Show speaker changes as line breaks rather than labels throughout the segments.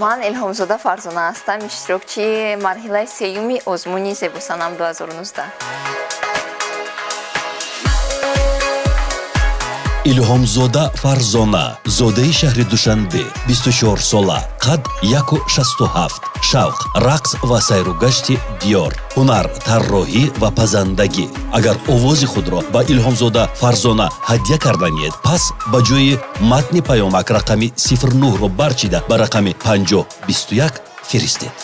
ман Илҳомзода Фарзона ҳастам, иштирокчии марҳилаи сеюми озмуни Зебусанам 2019.
Илҳомзода Фарзона, зодаи шаҳри Душанбе, 24 сола, қад 167, шавқ, рақс ва сайругашти диёр, ҳунар, тарроҳӣ ва пазандагӣ. Агар овози худро ба Илҳомзода Фарзона ҳадя карданиед, пас ба ҷои матни паёмак рақами 09-ро барчида ба рақами 5021 фиристед.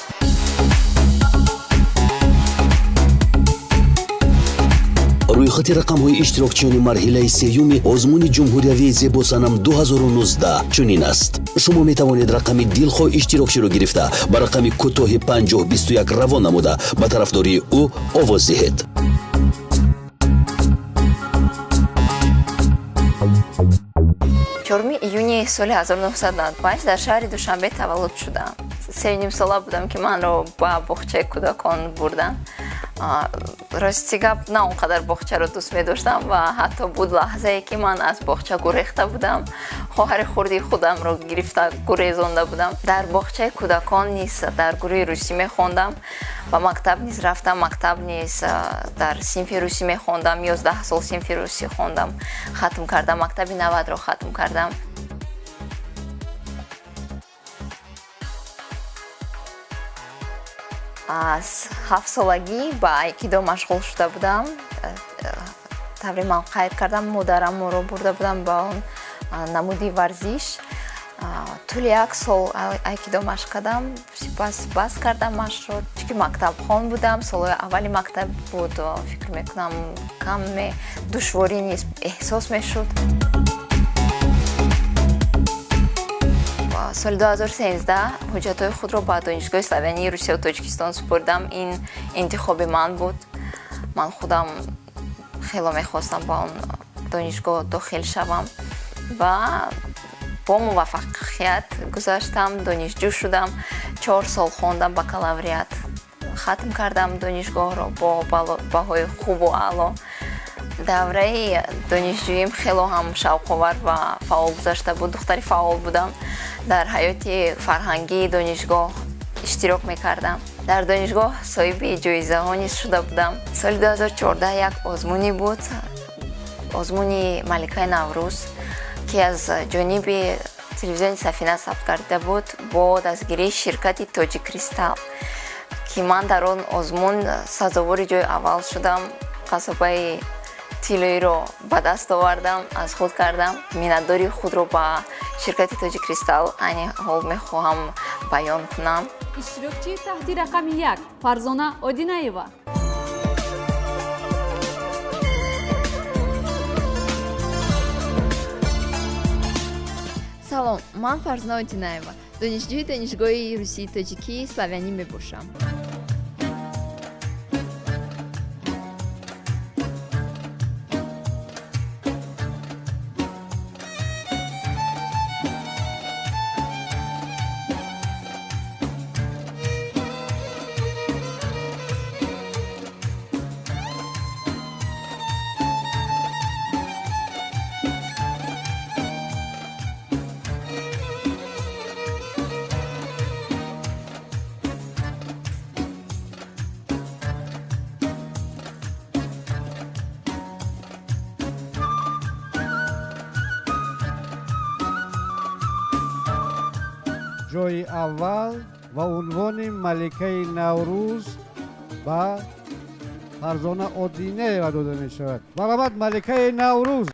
рӯйхати рақамҳои иштирокчиёни марҳилаи сеюми озмуни ҷумҳуриявии Зебусанам 2019 чунин аст. шумо метавонед рақами дилхоҳ иштирокчиро гирифта ба рақами кӯтоҳи 5021 равон намуда ба тарафдории ӯ овоз диҳед.
4 июни соли 1995 дар шаҳри Душанбе таваллуд шудам. 3 сола будам ки манро ба боғчаи кӯдакон бурдан. Рости гап на он қадар боғчаро дӯст медоштам ва ҳатто буд лаҳзае ки ман аз боғча гурехта будам, хоҳари хурди худамро гирифта гурезонда будам. Дар боғчаи кӯдакон низ дар гурӯҳи русӣ мехондам, ба мактаб низ рафтам, мактаб низ дар синфи русӣ мехондам, 11 сол синфи русӣ хондам, хатм кардам, мактаби 90-ро хатм кардам. аз 7 солагӣ ба айкидо машғул шуда будам. Таври ман қайд кардам, модарам моро бурда будам ба он намуди варзиш. тӯли 1 сол айкидо машқ кардам, сипас бас кардам машқро, чунки мактабхон будам, солҳои аввали мактаб буд, фикр мекунам каме душворӣ низ эҳсос мешуд. соли 2013 ҳуҷҷатҳои худро ба донишгоҳи славянии Русия ва Тоҷикистон супурдам. ин интихоби ман буд. ман худам хело мехостам ба он донишгоҳ дохил шавам ва бо муваффақият гузаштам, донишҷӯ шудам, 4 сол хондам, бакалавриат хатм кардам донишгоҳро бо баҳои хубу аъло. давраи донишҷӯим хело ҳам шавқовар ва фаъол гузашта буд. духтари фаъол будам, дар ҳаёти фарҳангии донишгоҳ иштирок мекардам. дар донишгоҳ соҳиби ҷоизаҳо низ шуда будам. соли 2014 як озмунӣ буд, озмуни Маликаи Наврӯз, ки аз ҷониби телевизиони Сафина сабт карда буд бо дастгирии ширкати Тоҷик Кристалл, ки ман дар он озмун сазовори ҷои аввал шудам. қасобаи тиллоиро ба даст овардам, аз худ кардам. миннатдории худро ба ширкати Тоҷик Кристалл айни ҳол мехоҳам баён кунам.
иштирокчии таҳти рақами 1 Фарзона Одинаева.
салом, ман Фарзона Одинаева, донишҷӯи донишгоҳи русии тоҷикии славянӣ мебошам.
ҷойи аввал ва унвони Маликаи Наврӯз ба Фарзона Одинаева дода мешавад. Баромад Маликаи Наврӯз.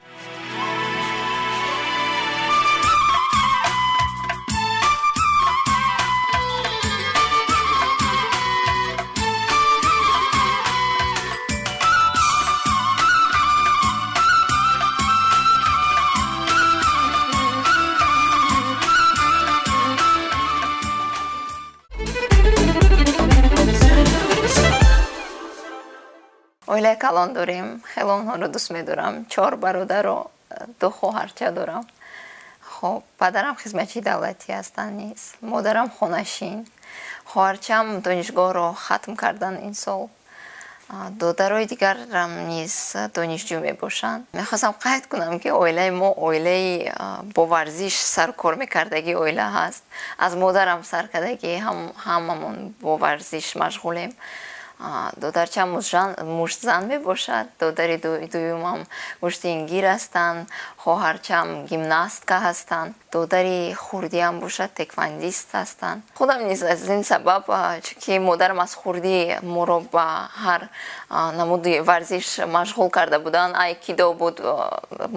оилаи калон дорем, хело онҳоро дӯст медорам. 4 бародару 2 хоҳарча дорам. хоб падарам хизматчии давлатӣ ҳастанд низ, модарам хонашин, хоҳарчам донишгоҳро хатм кардан ин сол. додарои дигарам низ донишҷӯ мебошанд. Мехостам қайд кунам ки оилаи мо оилаи бо варзиш саркор мекардагӣ оила ҳаст. Аз модарам сар кардагӣ ҳамамон бо варзиш машғулем. додарчам мушзан мебошад, додари дуюмам гӯштингир ҳастанд, хоҳарчам гимнастка ҳастанд, додари хурдиам бошад теквандист ҳастанд. худам низ аз ин сабаб чунки модарам аз хурдӣ моро ба ҳар намуди варзиш машғул карда буданд. айкидо буд,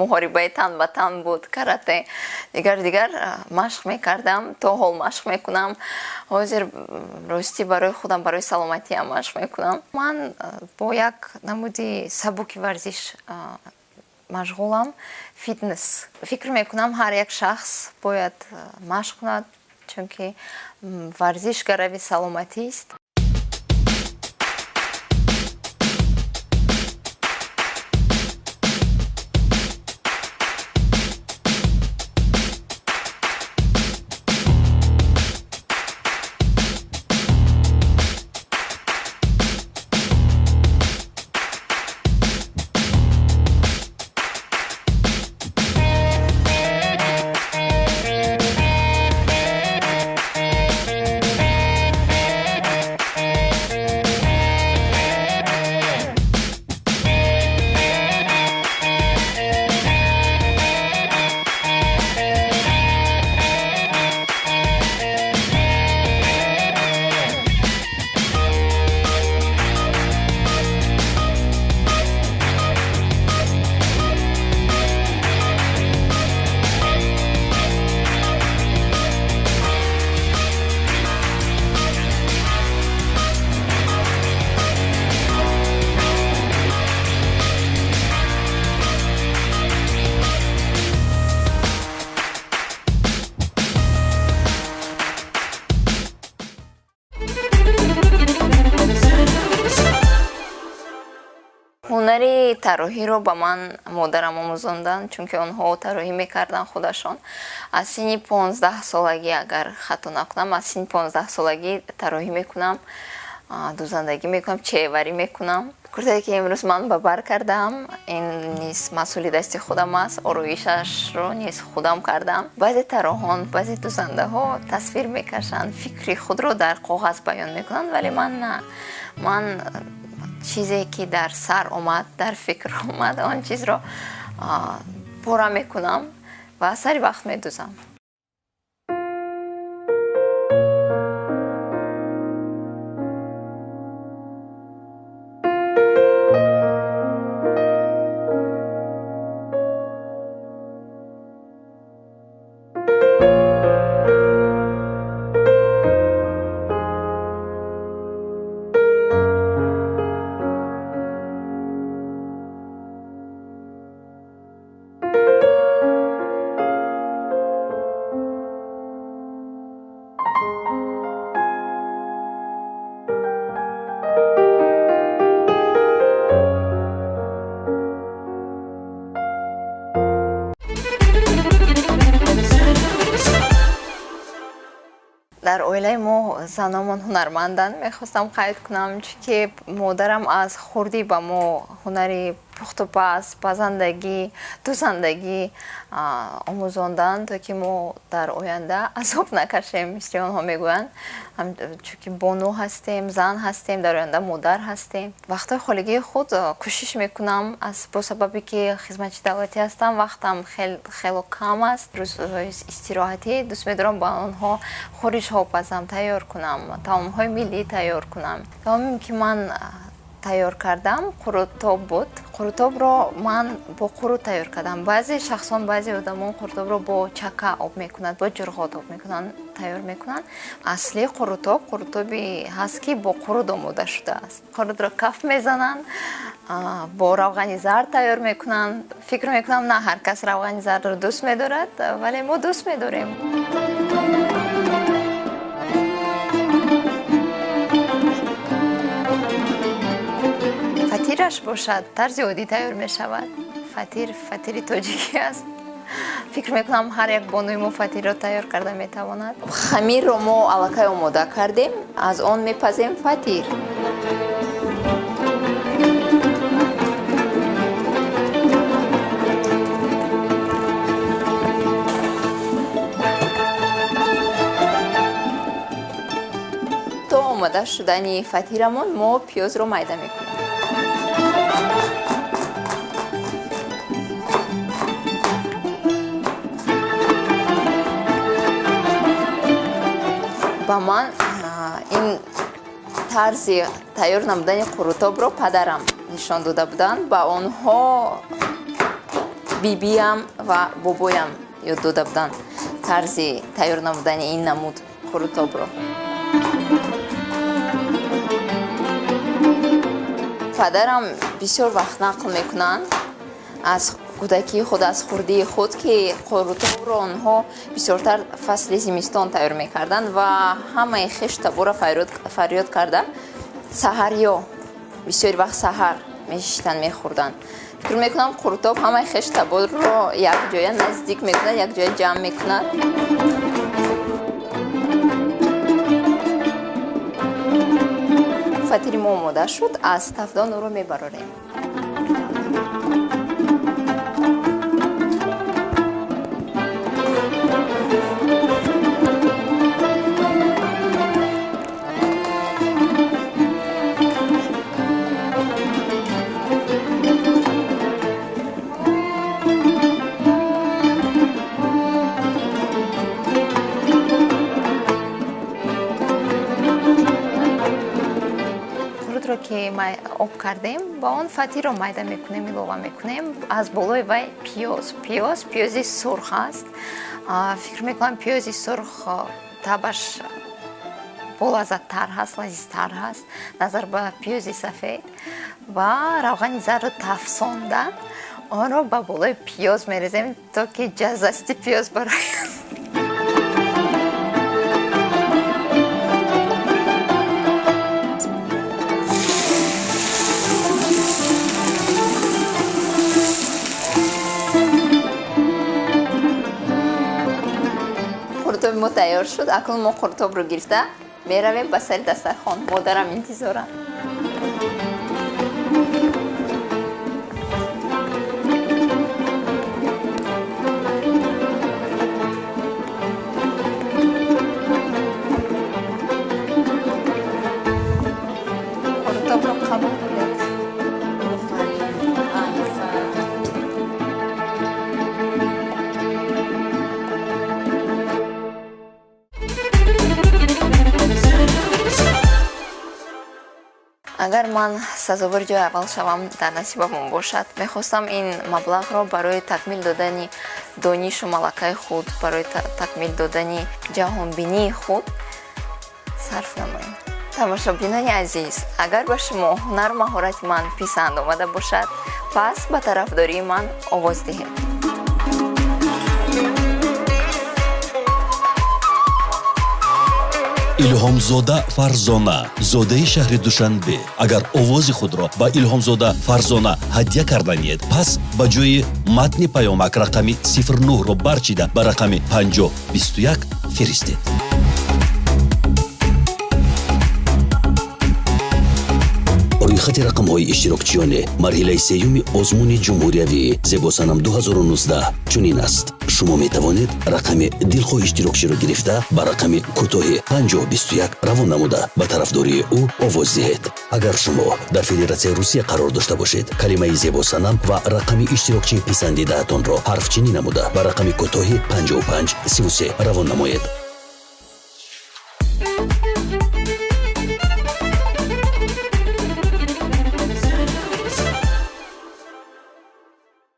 муҳорибаи тан ба тан буд, карате, дигар машқ мекардам, то ҳол машқ мекунам. ҳозир рости барои худам, барои саломатиам машқ мекунам. ман бо як намуди сабуки варзиш машғулам, фитнес. фикр мекунам ҳар як шахс бояд машқ кунад, чунки варзиш гарави саломатист. ҳунари тарроҳиро ба ман модарам омӯзонданд, чунки онҳо тарроҳӣ мекарданд худашон. аз синни 15 солагӣ, агар хато накунам, аз синни 15 солагӣ тарроҳӣ мекунам, дузандагӣ мекунам, чеварӣ мекунам. куртае ки имрӯз ман ба бар кардаам, ин низ масъули дасти худам аст. ороишашро низ худам кардам. баъзе тарроҳон, баъзе дузандаҳо тасвир мекашанд, фикри худро дар коғаз баён мекунанд, вале ман на. ман чизе ки дар сар омад, дар фикр омад, он чизро пора мекунам ва сари вақт медузам. дар оилаи мо заномон ҳунарманданд. мехостам қайд кунам, чунки модарам аз хурдӣ ба мо ҳунари пухтупаз, пазандагӣ, дузандагӣ омӯзонданд, то ки мо дар оянда азоб накашем. мисли онҳо мегӯянд, чунки бону ҳастем, зан ҳастем, дар оянда модар ҳастем. вақтҳои холигии худ кӯшиш мекунам, бо сабаби ки хизматчи давлатӣ ҳастам, вақтам хело кам аст. рӯзҳои истироҳатӣ дӯст медорам ба онҳо хӯришҳо пазам тайёр кунам, таомҳои миллӣ тайёр кунам. таомем ки ман тайёр кардам қурутоб буд. қурутобро ман бо қурут тайёр кардам. баъзе шахсон, баъзе одамон қурутобро бо чака об мекунанд, бо ҷурғот об мекунанд, тайёр мекунанд. асли қурутоби ҳаст ки бо қурут омода шудааст. қурутро каф мезананд, бо равғани зард тайёр мекунанд. фикр мекунам на ҳар кас равғани зардро дӯст медорад, вале мо дӯст медорем. фатираш бошад, тарзи оддӣ тайёр мешавад. фатири тоҷикӣ аст. фикр мекунам ҳар як бонуи мо фатирро тайёр карда метавонад. хамирро мо аллакай омода кардем, аз он мепазем фатир. мода шудани фатирамон мо пиёзро майда мекунем. ба ман ин тарзи тайёр намудани қурутобро падарам нишон дода буданд. Ба онҳо бибиям ва бобоям ёд дода буданд тарзи тайёр намудани ин намуд қурутобро. падарам бисёр вақт нақл мекунанд аз кӯдакии худ, аз хурдии худ, ки қурутобро онҳо бисёртар фасли зимистон тайёр мекарданд ва ҳамаи хиш табора фарёд карда саҳарё бисёри вақт саҳар мешиштанд, мехӯрданд. фикр мекунам қурутоб ҳамаи хиш таборро якҷоя наздик мекунад, якҷоя ҷамъ мекунад. фатири мо омода шуд, аз тафдон ӯро мебарорем. ки об кардем, ба он фатиро майда мекунем, илова мекунем. Аз болои вай пиёзи сурх аст. Фикр мекунам пиёзи сурх табаш болаззаттар ҳаст, лазизтар ҳаст назар ба пиёзи сафед. Ва равғани зарро тафсонда онро ба болои пиёз мерезем то ки ҷазасти пиёз барояд. мо тайёр шуд. Акнун мо қуртобро гирифта меравем ба сари дастархон. Модарам интизорам. Қуртобро қабул кунед. агар ман сазовори ҷои аввал шавам дар насибамон бошад, мехостам ин маблағро барои такмил додани донишу малакаи худ, барои такмил додани ҷаҳонбинии худ сарф намоем. тамошобинони азиз, агар ба шумо ҳунару маҳорати ман писанд омада бошад, пас ба тарафдории ман овоз диҳед.
илҳомзода фарзона, зодаи шаҳри Душанбе. Агар овози худро ба илҳомзода фарзона ҳадя карданед, пас ба ҷои матни паёмак рақами 09-ро барчида ба рақами 5021 фиристед. рӯйхати рақамҳои иштирокчиёне марҳилаи сеюми озмуни ҷумҳуриявӣ зебосанам 2019 чунин аст. шумо метавонед рақами дилхоҳи иштирокчиро гирифта ба рақами кӯтоҳи 5021 равон намуда ба тарафдории ӯ овоз диҳед. агар шумо дар Федератсияи Русия қарор дошта бошед, калимаи зебосанам ва рақами иштирокчии писандидаатонро ҳарфчинӣ намуда ба рақами кӯтоҳи 5533 равон намоед.